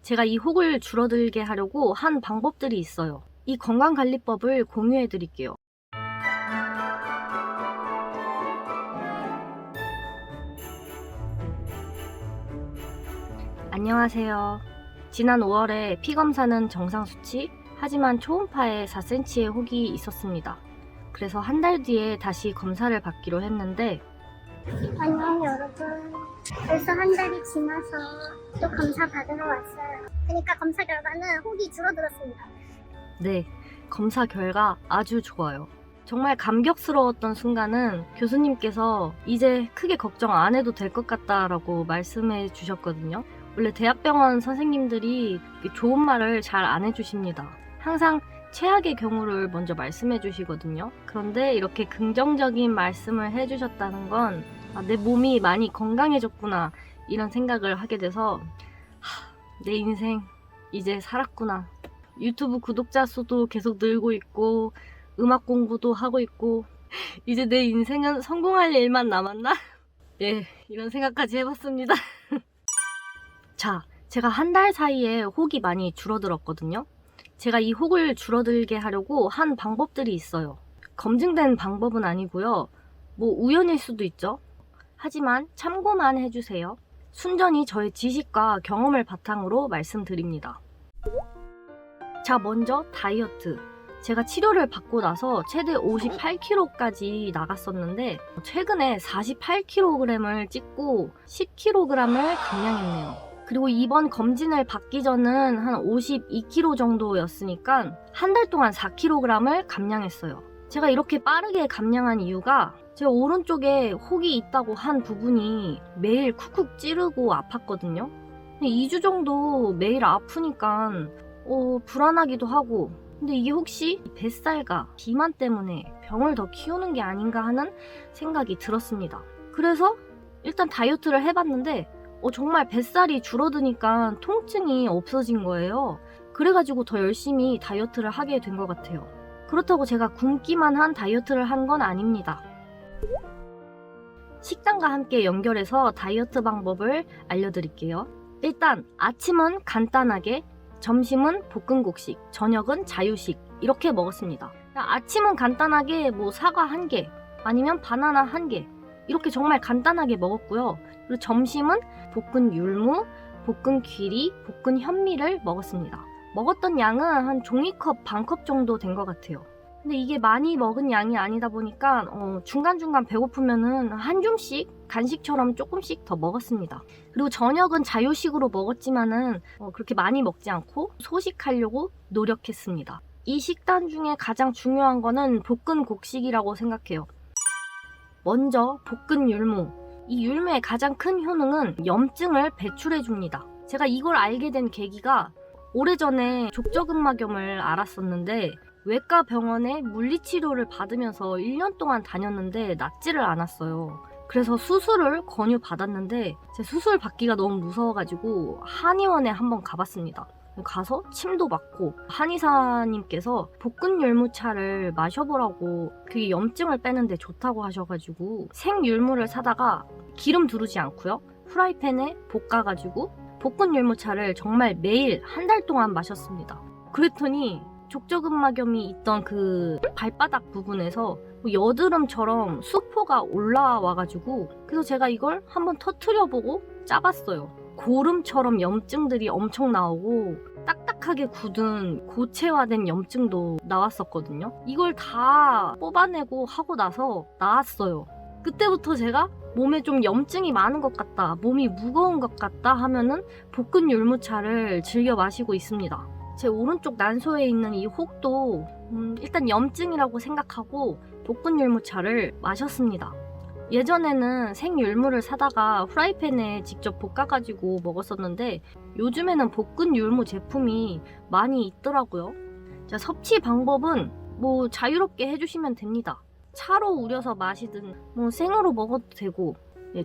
제가 이 혹을 줄어들게 하려고 한 방법들이 있어요. 이 건강관리법을 공유해 드릴게요. 안녕하세요. 지난 5월에 피검사는 정상 수치, 하지만 초음파에 4cm의 혹이 있었습니다. 그래서 한 달 뒤에 다시 검사를 받기로 했는데 안녕 여러분. 벌써 한 달이 지나서 또 검사 받으러 왔어요. 그러니까 검사 결과는 혹이 줄어들었습니다. 네, 검사 결과 아주 좋아요. 정말 감격스러웠던 순간은 교수님께서 이제 크게 걱정 안 해도 될 것 같다라고 말씀해 주셨거든요. 원래 대학병원 선생님들이 좋은 말을 잘 안 해주십니다. 항상 최악의 경우를 먼저 말씀해 주시거든요. 그런데 이렇게 긍정적인 말씀을 해주셨다는 건 내 몸이 많이 건강해졌구나 이런 생각을 하게 돼서 내 인생 이제 살았구나. 유튜브 구독자 수도 계속 늘고 있고 음악 공부도 하고 있고 이제 내 인생은 성공할 일만 남았나? 예, 이런 생각까지 해봤습니다. 자, 제가 한 달 사이에 혹이 많이 줄어들었거든요. 제가 이 혹을 줄어들게 하려고 한 방법들이 있어요. 검증된 방법은 아니고요. 뭐 우연일 수도 있죠. 하지만 참고만 해주세요. 순전히 저의 지식과 경험을 바탕으로 말씀드립니다. 자, 먼저 다이어트. 제가 치료를 받고 나서 최대 58kg까지 나갔었는데 최근에 48kg을 찍고 10kg을 감량했네요. 그리고 이번 검진을 받기 전은 한 52kg 정도였으니까 한 달 동안 4kg을 감량했어요. 제가 이렇게 빠르게 감량한 이유가 제가 오른쪽에 혹이 있다고 한 부분이 매일 쿡쿡 찌르고 아팠거든요. 2주 정도 매일 아프니까 불안하기도 하고, 근데 이게 혹시 뱃살과 비만 때문에 병을 더 키우는 게 아닌가 하는 생각이 들었습니다. 그래서 일단 다이어트를 해봤는데 정말 뱃살이 줄어드니까 통증이 없어진 거예요. 그래가지고 더 열심히 다이어트를 하게 된 것 같아요. 그렇다고 제가 굶기만 한 다이어트를 한 건 아닙니다. 식단과 함께 연결해서 다이어트 방법을 알려드릴게요. 일단 아침은 간단하게, 점심은 볶음국식, 저녁은 자유식 이렇게 먹었습니다. 아침은 간단하게 사과 1개 아니면 바나나 1개 이렇게 정말 간단하게 먹었고요. 그리고 점심은 볶은 율무, 볶은 귀리, 볶은 현미를 먹었습니다. 먹었던 양은 한 종이컵 반컵 정도 된 것 같아요. 근데 이게 많이 먹은 양이 아니다 보니까 중간중간 배고프면은 한 줌씩 간식처럼 조금씩 더 먹었습니다. 그리고 저녁은 자유식으로 먹었지만은 그렇게 많이 먹지 않고 소식하려고 노력했습니다. 이 식단 중에 가장 중요한 거는 볶은 곡식이라고 생각해요. 먼저 볶은 율무. 이 율무의 가장 큰 효능은 염증을 배출해 줍니다. 제가 이걸 알게 된 계기가 오래전에 족저근막염을 알았었는데 외과 병원에 물리치료를 받으면서 1년 동안 다녔는데 낫지를 않았어요. 그래서 수술을 권유받았는데 제 수술 받기가 너무 무서워가지고 한의원에 한번 가봤습니다. 가서 침도 맞고 한의사님께서 볶은 율무차를 마셔보라고 그게 염증을 빼는데 좋다고 하셔가지고 생율무를 사다가 기름 두르지 않고요. 프라이팬에 볶아가지고 볶은 율무차를 정말 매일 한 달 동안 마셨습니다. 그랬더니 족저근막염이 있던 그 발바닥 부분에서 여드름처럼 수포가 올라와가지고 그래서 제가 이걸 한번 터트려보고 짜봤어요. 고름처럼 염증들이 엄청 나오고 딱딱하게 굳은 고체화된 염증도 나왔었거든요. 이걸 다 뽑아내고 하고 나서 나았어요. 그때부터 제가 몸에 좀 염증이 많은 것 같다, 몸이 무거운 것 같다 하면은 볶은 율무차를 즐겨 마시고 있습니다. 제 오른쪽 난소에 있는 이 혹도 일단 염증이라고 생각하고 볶은 율무차를 마셨습니다. 예전에는 생율무를 사다가 프라이팬에 직접 볶아가지고 먹었었는데 요즘에는 볶은 율무 제품이 많이 있더라고요. 자, 섭취 방법은 자유롭게 해주시면 됩니다. 차로 우려서 마시든 생으로 먹어도 되고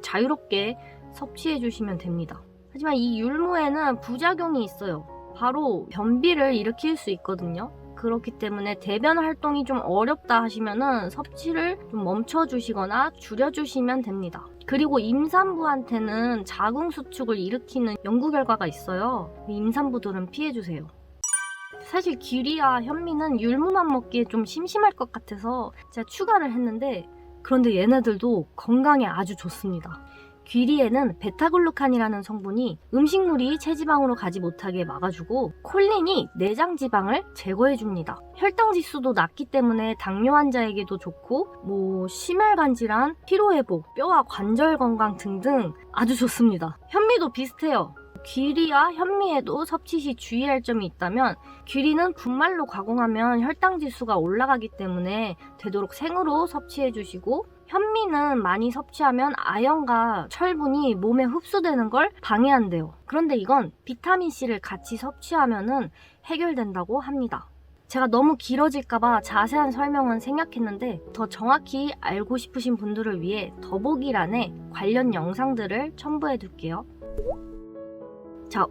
자유롭게 섭취해주시면 됩니다. 하지만 이 율무에는 부작용이 있어요. 바로 변비를 일으킬 수 있거든요. 그렇기 때문에 대변 활동이 좀 어렵다 하시면은 섭취를 좀 멈춰주시거나 줄여주시면 됩니다. 그리고 임산부한테는 자궁수축을 일으키는 연구 결과가 있어요. 임산부들은 피해주세요. 사실 귀리와 현미는 율무만 먹기에 좀 심심할 것 같아서 제가 추가를 했는데, 그런데 얘네들도 건강에 아주 좋습니다. 귀리에는 베타글루칸이라는 성분이 음식물이 체지방으로 가지 못하게 막아주고, 콜린이 내장 지방을 제거해줍니다. 혈당 지수도 낮기 때문에 당뇨 환자에게도 좋고, 심혈관 질환, 피로회복, 뼈와 관절 건강 등등 아주 좋습니다. 현미도 비슷해요. 귀리와 현미에도 섭취 시 주의할 점이 있다면, 귀리는 분말로 가공하면 혈당 지수가 올라가기 때문에 되도록 생으로 섭취해 주시고, 현미는 많이 섭취하면 아연과 철분이 몸에 흡수되는 걸 방해한대요. 그런데 이건 비타민C를 같이 섭취하면은 해결된다고 합니다. 제가 너무 길어질까봐 자세한 설명은 생략했는데, 더 정확히 알고 싶으신 분들을 위해 더보기란에 관련 영상들을 첨부해 둘게요. 자,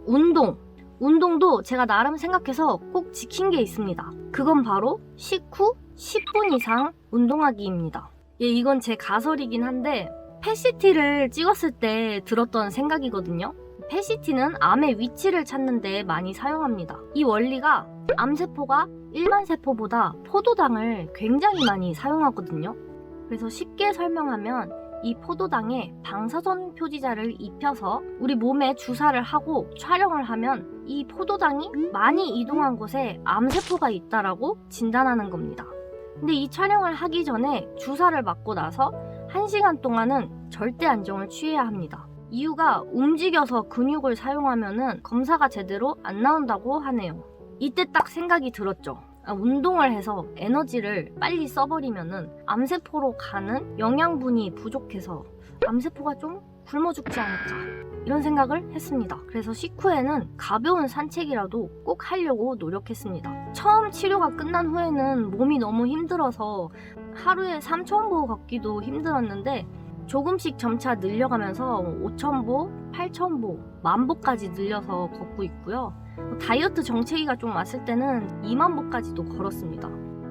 운동도 제가 나름 생각해서 꼭 지킨 게 있습니다. 그건 바로 식후 10분 이상 운동하기입니다. 이건 제 가설이긴 한데 펫CT를 찍었을 때 들었던 생각이거든요. 펫CT는 암의 위치를 찾는 데 많이 사용합니다. 이 원리가 암세포가 일반 세포보다 포도당을 굉장히 많이 사용하거든요. 그래서 쉽게 설명하면 이 포도당에 방사선 표지자를 입혀서 우리 몸에 주사를 하고 촬영을 하면 이 포도당이 많이 이동한 곳에 암세포가 있다라고 진단하는 겁니다. 근데 이 촬영을 하기 전에 주사를 맞고 나서 1시간 동안은 절대 안정을 취해야 합니다. 이유가 움직여서 근육을 사용하면은 검사가 제대로 안 나온다고 하네요. 이때 딱 생각이 들었죠. 운동을 해서 에너지를 빨리 써버리면은 암세포로 가는 영양분이 부족해서 암세포가 좀 굶어 죽지 않을까, 이런 생각을 했습니다. 그래서 식후에는 가벼운 산책이라도 꼭 하려고 노력했습니다. 처음 치료가 끝난 후에는 몸이 너무 힘들어서 하루에 3,000보 걷기도 힘들었는데, 조금씩 점차 늘려가면서 5,000보, 8,000보, 10,000보까지 늘려서 걷고 있고요. 다이어트 정체기가 좀 왔을 때는 20,000보까지도 걸었습니다.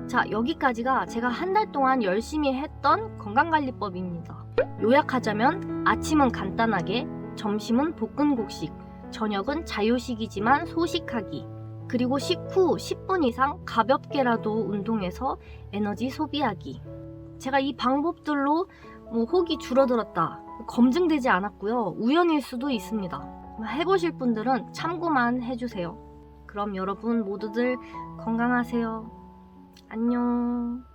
자, 여기까지가 제가 한 달 동안 열심히 했던 건강관리법입니다. 요약하자면 아침은 간단하게, 점심은 볶은곡식, 저녁은 자유식이지만 소식하기, 그리고 식후 10분 이상 가볍게라도 운동해서 에너지 소비하기. 제가 이 방법들로 혹이 줄어들었다, 검증되지 않았고요. 우연일 수도 있습니다. 해보실 분들은 참고만 해주세요. 그럼 여러분 모두들 건강하세요. 안녕.